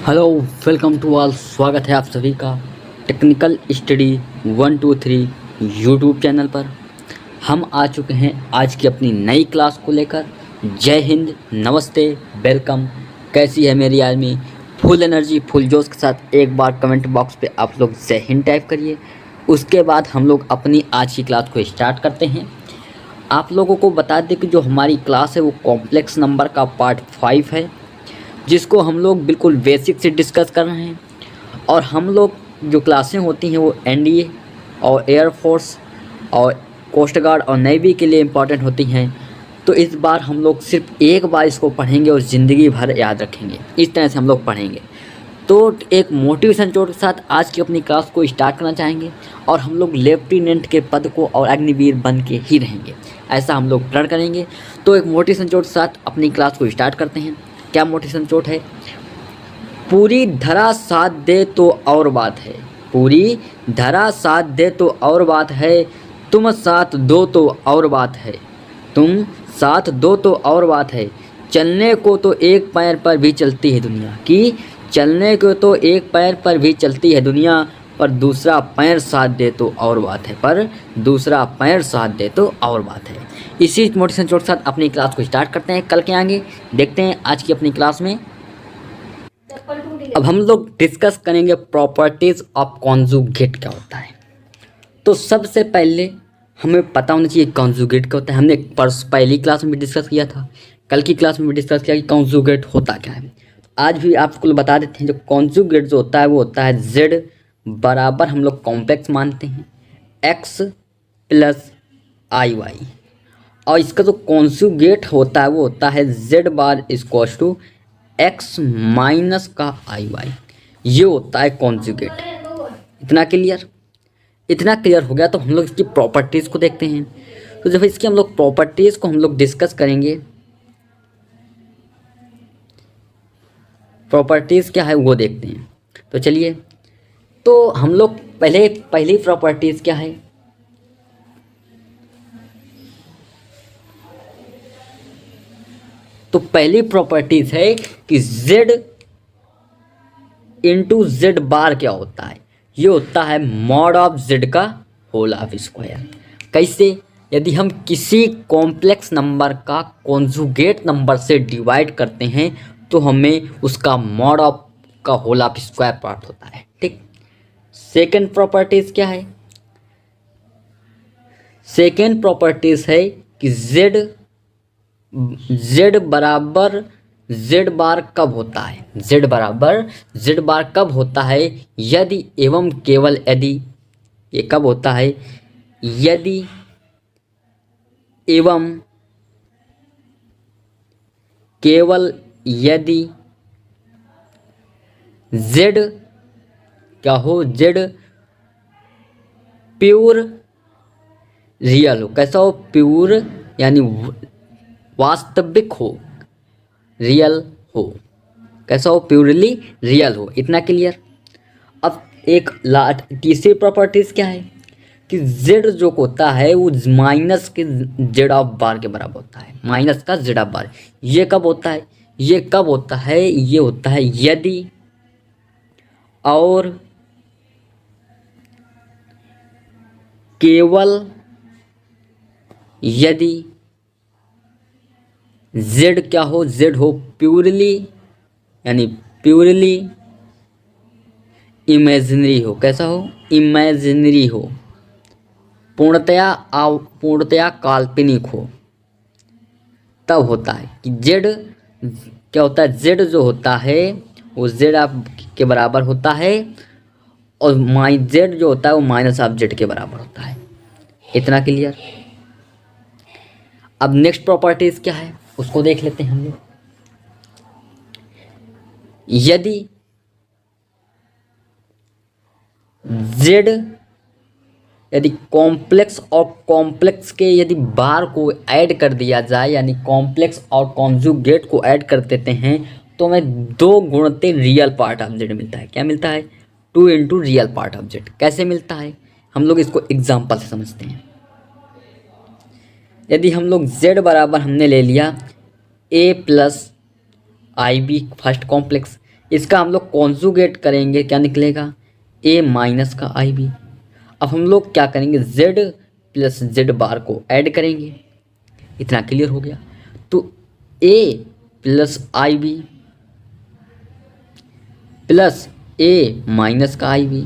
Hello, welcome to all. स्वागत है आप सभी का टेक्निकल स्टडी 123 यूट्यूब चैनल पर। हम आ चुके हैं आज की अपनी नई क्लास को लेकर। जय हिंद, नमस्ते, वेलकम। कैसी है मेरी आर्मी? फुल एनर्जी, फुल जोश के साथ एक बार कमेंट बॉक्स पे आप लोग जय हिंद टाइप करिए। उसके बाद हम लोग अपनी आज की क्लास को स्टार्ट करते हैं। आप लोगों को बता दें कि जो हमारी क्लास है वो कॉम्प्लेक्स नंबर का पार्ट 5 है, जिसको हम लोग बिल्कुल बेसिक से डिस्कस कर रहे हैं। और हम लोग जो क्लासें होती हैं वो एनडीए और एयरफोर्स और कोस्ट गार्ड और नेवी के लिए इम्पॉर्टेंट होती हैं। तो इस बार हम लोग सिर्फ एक बार इसको पढ़ेंगे और ज़िंदगी भर याद रखेंगे। इस तरह से हम लोग पढ़ेंगे। तो एक मोटिवेशन चोट के साथ आज की अपनी क्लास को स्टार्ट करना चाहेंगे। और हम लोग लेफ्टिनेंट के पद को और अग्निवीर बन के ही रहेंगे, ऐसा हम लोग प्रण करेंगे। तो एक मोटिवेशन चोट के साथ अपनी क्लास को स्टार्ट करते हैं। क्या मोटिवेशन चोट है? पूरी धरा साथ दे तो और बात है, पूरी धरा साथ दे तो और बात है, तुम साथ दो तो और बात है, तुम साथ दो तो और बात है। चलने को तो एक पैर पर भी चलती है दुनिया की, चलने को तो एक पैर पर भी चलती है दुनिया, पर दूसरा पैर साथ दे तो और बात है, पर दूसरा पैर साथ दे तो और बात है। इसी मोटिवेशन चोट के साथ अपनी क्लास को स्टार्ट करते हैं। कल के आगे देखते हैं आज की अपनी क्लास में। अब हम लोग डिस्कस करेंगे प्रॉपर्टीज़ ऑफ कॉन्जुगेट क्या होता है। तो सबसे पहले हमें पता होना चाहिए कॉन्जुगेट क्या होता है। हमने पहली क्लास में भी डिस्कस किया था, कल की क्लास में भी डिस्कस किया कि कॉन्जुगेट होता क्या है। आज भी आपको बता देते हैं। जो कॉन्जुगेट जो होता है वो होता है जेड बराबर, हम लोग कॉम्प्लेक्स मानते हैं, एक्स प्लस आई वाई। और इसका जो कॉन्जुगेट होता है वो होता है Z bar equals to X minus का आई वाई। ये होता है कॉन्जुगेट। इतना क्लियर? इतना क्लियर हो गया तो हम लोग इसकी प्रॉपर्टीज़ को देखते हैं। तो जब इसकी हम लोग प्रॉपर्टीज़ को हम लोग डिस्कस करेंगे, प्रॉपर्टीज़ क्या है वो देखते हैं। तो चलिए, तो हम लोग पहली प्रॉपर्टीज़ क्या है? तो पहली प्रॉपर्टीज है कि z इंटू जेड बार क्या होता है? ये होता है मॉड ऑफ z का होल ऑफ स्क्वायर। कैसे? यदि हम किसी कॉम्प्लेक्स नंबर का कॉन्जुगेट नंबर से डिवाइड करते हैं तो हमें उसका मॉड ऑफ का होल ऑफ स्क्वायर प्राप्त होता है। ठीक। सेकेंड प्रॉपर्टीज क्या है? सेकेंड प्रॉपर्टीज है कि z बराबर z बार कब होता है? z बराबर z बार कब होता है? यदि एवं केवल यदि, ये कब होता है? यदि एवं केवल यदि z क्या हो? z प्योर रियल हो। कैसा हो? प्योर यानी वास्तविक हो, रियल हो। कैसा हो? प्योरली रियल हो। इतना क्लियर? अब एक तीसरी प्रॉपर्टीज क्या है कि z जो होता है वो माइनस के जेड ऑफ बार के बराबर होता है, माइनस का जेड ऑफ बार। ये कब होता है? ये कब होता है? ये होता है यदि और केवल यदि z क्या हो? z हो प्योरली यानी प्योरली इमेजिनरी हो। कैसा हो? इमेजिनरी हो, पूर्णतया काल्पनिक हो। तब होता है कि z क्या होता है? z जो होता है वो z आप के बराबर होता है और z जो होता है वो माइनस ऑफ z के बराबर होता है। इतना क्लियर? अब नेक्स्ट प्रॉपर्टीज क्या है उसको देख लेते हैं हम लोग। यदि z यदि कॉम्प्लेक्स और कॉम्प्लेक्स के यदि बार को ऐड कर दिया जाए, यानी कॉम्प्लेक्स और कॉन्जुगेट को ऐड कर देते हैं तो हमें 2 गुणते रियल पार्ट ऑफ z मिलता है। क्या मिलता है? 2 into real part of z। कैसे मिलता है? हम लोग इसको एग्जाम्पल से समझते हैं। यदि हम लोग z बराबर हमने ले लिया a plus I B first complex, इसका हम लोग कॉन्जुगेट करेंगे, क्या निकलेगा, ए माइनस का आई बी। अब हम लोग क्या करेंगे, जेड प्लस जेड बार को ऐड करेंगे। इतना क्लियर हो गया। तो ए plus I B plus A minus का आई बी,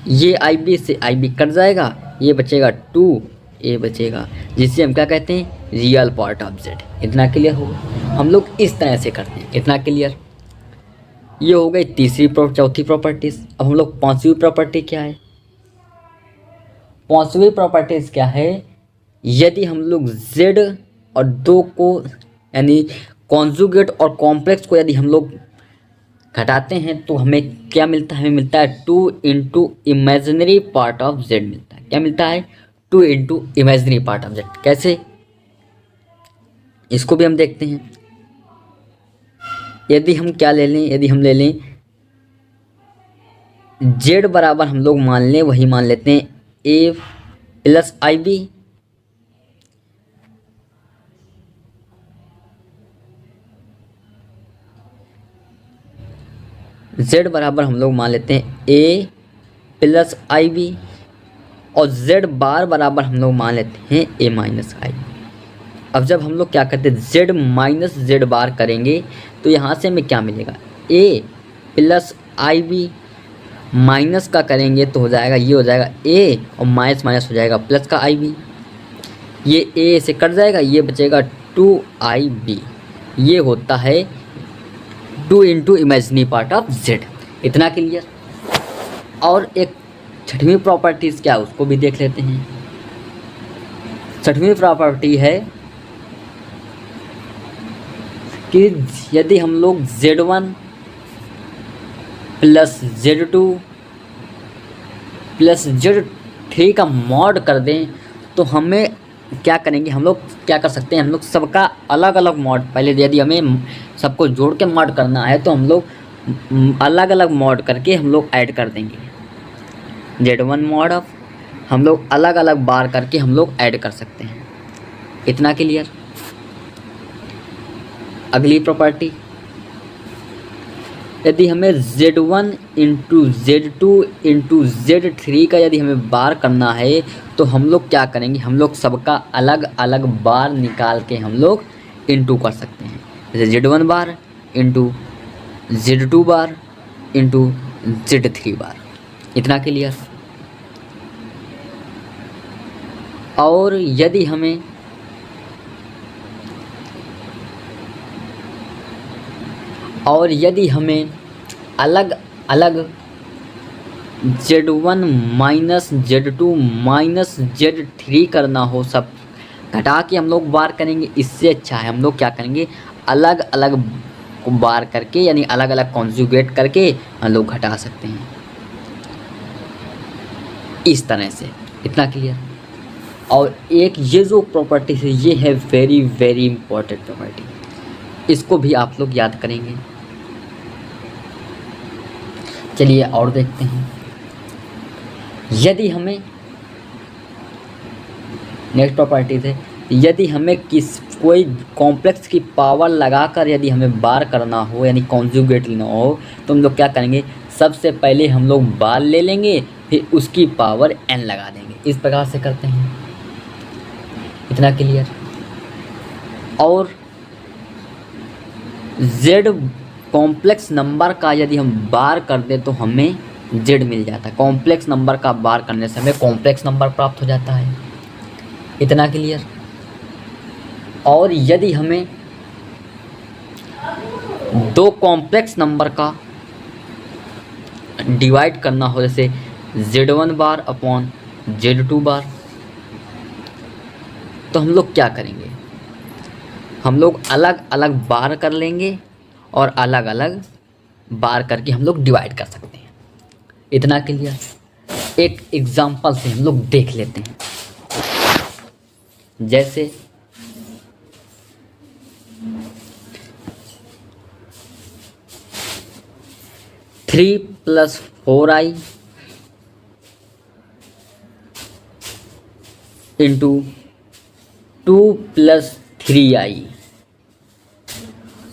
ये आई बी से आई बी कट जाएगा, ये बचेगा टू ए बचेगा, जिसे हम क्या कहते हैं, रियल पार्ट ऑफ जेड। इतना क्लियर होगा। हम लोग इस तरह से करते हैं। इतना क्लियर। ये हो गई चौथी प्रॉपर्टीज। अब हम लोग पांचवी प्रॉपर्टी क्या है, पांचवी प्रॉपर्टीज क्या है, यदि हम लोग जेड और दो को यानी कॉन्जुगेट और कॉम्प्लेक्स को यदि हम लोग घटाते हैं तो हमें क्या मिलता है, हमें मिलता है 2 into imaginary part of Z मिलता है। क्या मिलता है, 2 into imaginary part of Z. कैसे, इसको भी हम देखते हैं। यदि हम क्या ले लें, यदि हम ले लें जेड बराबर हम लोग मान लें, वही मान लेते हैं ए प्लस आई बी, जेड बराबर हम लोग मान लेते हैं ए प्लस आई बी, और जेड बार बराबर हम लोग मान लेते हैं ए माइनस आई। अब जब हम लोग क्या करते हैं, जेड माइनस जेड बार करेंगे तो यहाँ से हमें क्या मिलेगा, ए प्लस आई बी माइनस का करेंगे तो हो जाएगा, ये हो जाएगा ए और माइनस माइनस हो जाएगा प्लस का आई बी, ये ए से कट जाएगा, ये बचेगा 2IB। ये होता है 2 into imaginary part of Z. इतना क्लियर। और एक छठवीं प्रॉपर्टीज़ क्या है, उसको भी देख लेते हैं। छठवीं प्रॉपर्टी है कि यदि हम लोग Z1 plus Z2 plus Z3 का मॉड कर दें तो हमें क्या करेंगे, हम लोग क्या कर सकते हैं, हम लोग सबका अलग अलग मॉड, पहले यदि हमें सबको जोड़ के मॉड करना है तो हम लोग अलग अलग मॉड करके हम लोग ऐड कर देंगे। Z1 मॉड ऑफ हम लोग अलग अलग बार करके हम लोग ऐड कर सकते हैं। इतना क्लियर। अगली प्रॉपर्टी, यदि हमें Z1 into Z2 into Z3 का यदि हमें बार करना है तो हम लोग क्या करेंगे, हम लोग सबका अलग अलग बार निकाल के हम लोग इंटू कर सकते हैं। जैसे Z1 bar into Z2 bar into Z3 बार। इतना क्लियर। और यदि हमें अलग अलग Z1 minus Z2 minus Z3 करना हो, सब घटा के हम लोग बार करेंगे, इससे अच्छा है हम लोग क्या करेंगे, अलग अलग बार करके यानी अलग अलग कॉन्जुगेट करके हम लोग घटा सकते हैं इस तरह से। इतना क्लियर। और एक ये जो प्रॉपर्टी है ये है वेरी वेरी इंपॉर्टेंट प्रॉपर्टी, इसको भी आप लोग याद करेंगे। चलिए और देखते हैं। यदि हमें नेक्स्ट प्रॉपर्टीज है, यदि हमें कोई कॉम्प्लेक्स की पावर लगाकर यदि हमें बार करना हो यानी कॉन्जुगेट लेना हो तो हम लोग क्या करेंगे, सबसे पहले हम लोग बार ले लेंगे फिर उसकी पावर n लगा देंगे। इस प्रकार से करते हैं। इतना क्लियर। और z कॉम्प्लेक्स नंबर का यदि हम बार कर दें तो हमें z मिल जाता है। कॉम्प्लेक्स नंबर का बार करने से हमें कॉम्प्लेक्स नंबर प्राप्त हो जाता है। इतना क्लियर। और यदि हमें दो कॉम्प्लेक्स नंबर का डिवाइड करना हो, जैसे Z1 बार अपॉन Z2 बार, तो हम लोग क्या करेंगे, हम लोग अलग अलग बार कर लेंगे और अलग अलग बार करके हम लोग डिवाइड कर सकते हैं। इतना क्लियर। एक एग्जांपल से हम लोग देख लेते हैं। जैसे three plus 4i into 2 plus 3i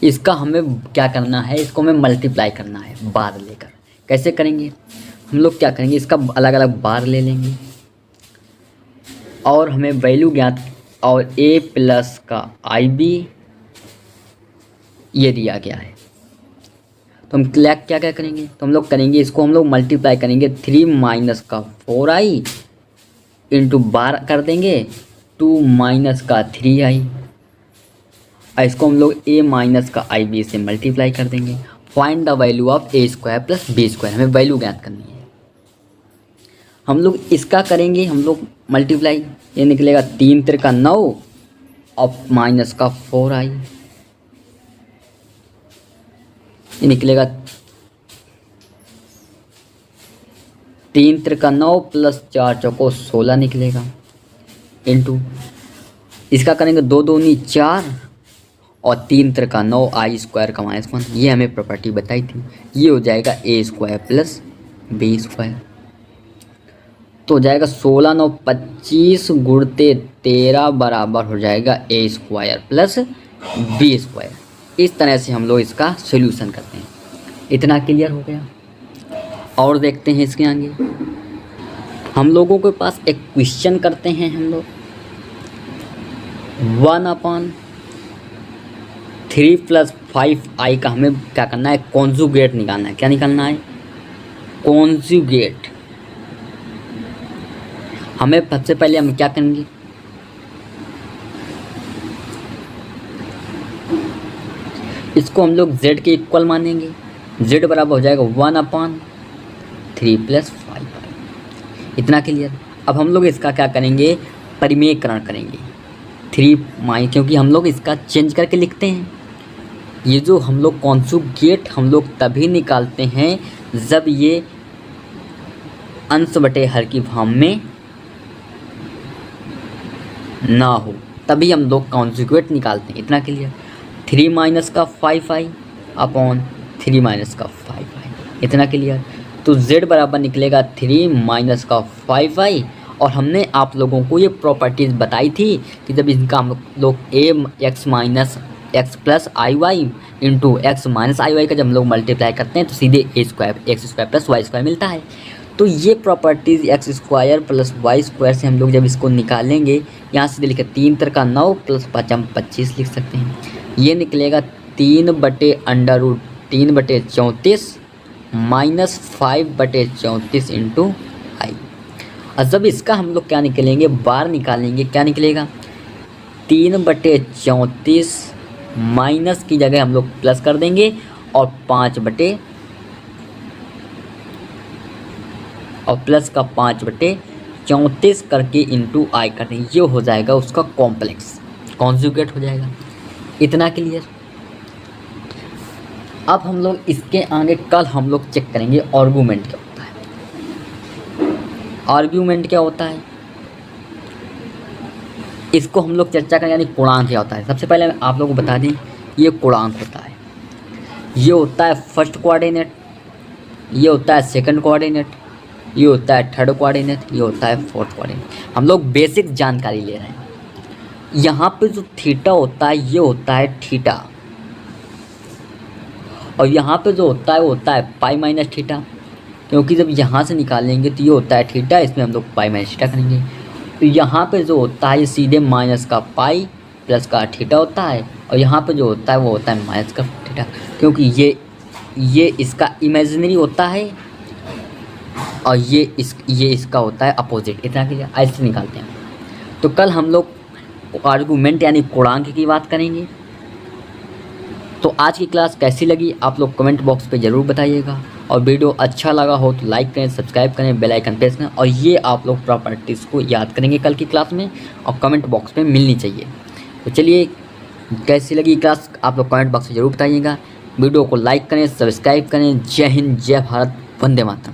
इसका हमें क्या करना है, इसको हमें मल्टीप्लाई करना है बार लेकर। कैसे करेंगे, हम लोग क्या करेंगे, इसका अलग अलग बार ले लेंगे और हमें वैल्यू ज्ञात और a प्लस का IB ये दिया गया है। तो हम क्या क्या करेंगे, तो हम लोग करेंगे इसको हम लोग मल्टीप्लाई करेंगे 3 माइनस का 4i इंटू बार कर देंगे 2 माइनस का 3i और इसको हम लोग a माइनस का IB से मल्टीप्लाई कर देंगे। Find the value of a square plus b square, हमें वैल्यू ज्ञात करनी है। हम लोग इसका करेंगे हम लोग मल्टीप्लाई, ये निकलेगा 3 तिरका 9 और माइनस का 4i, ये निकलेगा 3 तिरका 9 प्लस 4 चौको 16 निकलेगा इंटू इसका करेंगे 2 दूनी 4 और 3 तिरका 9 i स्क्वायर का -1, ये हमें प्रॉपर्टी बताई थी। ये हो जाएगा a square plus b square, तो हो जाएगा 16 9 25 गुणते 13 बराबर हो जाएगा a square plus b square. इस तरह से हम लोग इसका सोल्यूशन करते हैं। इतना क्लियर हो गया। और देखते हैं इसके आगे, हम लोगों के पास एक क्वेश्चन करते हैं हम लोग 1/3 + 5i का हमें क्या करना है, कॉन्जुगेट निकालना है। क्या निकालना है, कॉन्जुगेट। हमें सबसे पहले हम क्या करेंगे, इसको हम लोग z के इक्वल मानेंगे। z बराबर हो जाएगा 1/3 + 5i। इतना क्लियर। अब हम लोग इसका क्या करेंगे, परिमेयकरण करेंगे 3 क्योंकि हम लोग इसका चेंज करके लिखते हैं। ये जो हम लोग कॉन्जुगेट हम लोग तभी निकालते हैं जब ये अंश बटे हर की फॉर्म में ना हो, तभी हम लोग कॉन्जुगेट निकालते हैं। इतना क्लियर। 3 माइनस का 5i अपॉन 3 माइनस का 5i, इतना क्लियर। तो z बराबर निकलेगा 3 माइनस का 5i। और हमने आप लोगों को ये प्रॉपर्टीज़ बताई थी कि जब इनका हम लोग x माइनस x प्लस आई वाई इंटू एक्स माइनस आई वाई का जब हम लोग मल्टीप्लाई करते हैं तो सीधे x square plus Y square मिलता है। तो ये properties X square plus Y square से हम लोग जब इसको निकालेंगे, यहाँ सीधे लिखे 3 तिरका 9 प्लस 5 हम 25 लिख सकते हैं। ये निकलेगा 3/√3/34 माइनस 5/34 इंटू आई। और जब इसका हम लोग क्या निकलेंगे, बार निकालेंगे, क्या निकलेगा 3/34 माइनस की जगह हम लोग प्लस कर देंगे और 5/34 करके इंटू आई कर देंगे। ये हो जाएगा उसका कॉम्प्लेक्स, कॉन्जुगेट हो जाएगा। इतना क्लियर। अब हम लोग इसके आगे कल हम लोग चेक करेंगे आर्गूमेंट क्या होता है। आर्गूमेंट क्या होता है इसको हम लोग चर्चा करें, यानी पूर्णांक क्या होता है। सबसे पहले आप लोगों को बता दें, ये पूर्णांक होता है। ये होता है फर्स्ट कोऑर्डिनेट, ये होता है सेकंड कोऑर्डिनेट, ये होता है थर्ड कोऑर्डिनेट, ये होता है फोर्थ कोऑर्डिनेट। हम लोग बेसिक जानकारी ले रहे हैं। यहाँ पे जो थीटा होता है ये होता है थीटा, और यहाँ पे जो होता है वो होता है पाई माइनस थीटा, क्योंकि जब यहाँ से निकालेंगे तो ये होता है थीटा, इसमें हम लोग पाई माइनस थीटा करेंगे। तो यहाँ पे जो होता है ये सीधे माइनस का पाई प्लस का थीटा होता है, और यहाँ पे जो होता है वो होता है माइनस का थीटा, क्योंकि ये इसका इमेजिनरी होता है और ये इसका होता है अपोजिट। इतना कि ऐसे निकालते हैं। तो कल हम लोग आर्गूमेंट यानी पूर्णांक की बात करेंगे। तो आज की क्लास कैसी लगी आप लोग कमेंट बॉक्स पे ज़रूर बताइएगा, और वीडियो अच्छा लगा हो तो लाइक करें, सब्सक्राइब करें, बेल आइकन प्रेस करें, और ये आप लोग प्रॉपर्टीज़ को याद करेंगे कल की क्लास में और कमेंट बॉक्स में मिलनी चाहिए। तो चलिए, कैसी लगी क्लास आप लोग कमेंट बॉक्स में ज़रूर बताइएगा। वीडियो को लाइक करें, सब्सक्राइब करें। जय हिंद, जय भारत, वंदे मातरम।